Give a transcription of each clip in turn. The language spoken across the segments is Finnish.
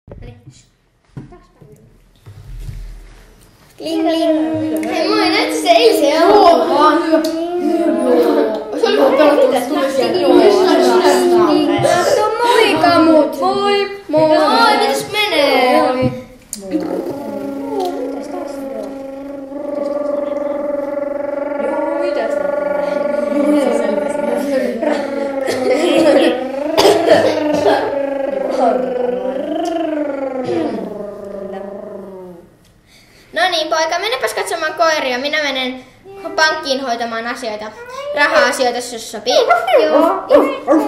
Kling kling. Hei, moi, näet se eilisen elokuva. Vaan hyvä. Se oli vaan pelattu, että tuli sieltä. Moi kamut. Moi. Moi, mitäs menee? No niin, poika, mennäpäs katsomaan koiria. Minä menen pankkiin hoitamaan asioita. Raha-asioita, jos sopii. Joo.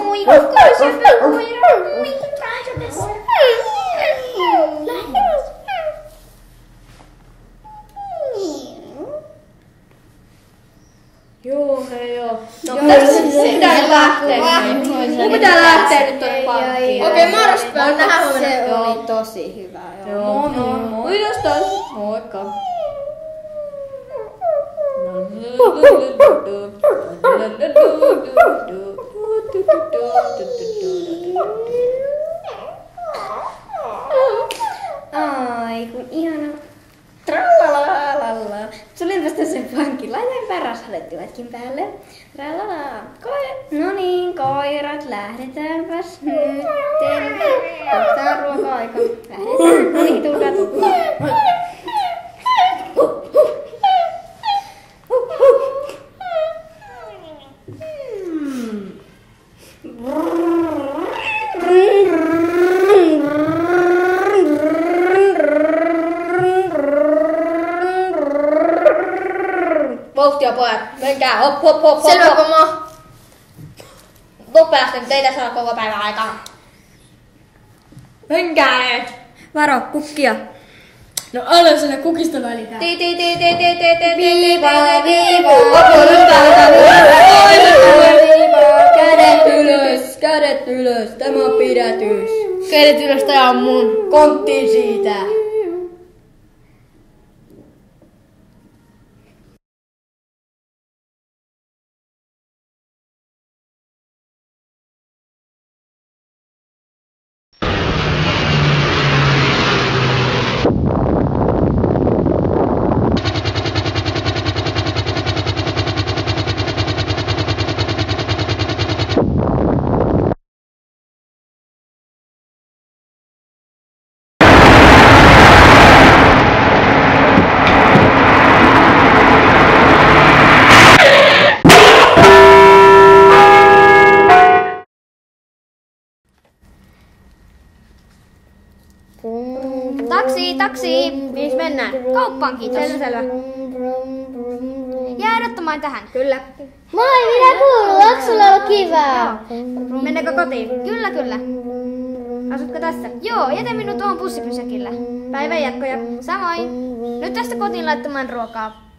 Moi, kuka se koira? Moi, kuka se Joo, hei joo. No, tässä pitää lähteä. Mun pitää lähteä nyt tonne pankkiin. Okei, morjesta. Nähdään huomenna. Se oli tosi hyvä. Joo, moi. Kiitos taas. Moikka. Ai kun ihana. Tralalala. Tulin vasta sen pankilla ja parashalettivatkin päälle. Tralala. No niin, koirat, lähdetäänpäs nyt. Kohta on ruoka-aika. Lähdetään. No niin, tulkaa. Vauhtia pojat, menkää, hop. Selvä, pomo. Nopeasti, teitä saa koko päivän aikana. Menkää nyt. Varo, kukkia. No älä sinne kukista välitä. Viiva. Kädet ylös, tämä on pidätys. Kädet ylös, tää on mun kontti siitä. Taksi. Mihin mennään? Kauppaan, kiitos. Selvä. Jää odottamaan tähän. Kyllä. Moi, mitä kuuluu? Onko sulla ollut kivaa? Mennäänkö kotiin? Kyllä. Asutko tässä? Joo, jätä minut tuohon bussipysäkillä. Päivän jatkoja. Samoin. Nyt tästä kotiin laittamaan ruokaa.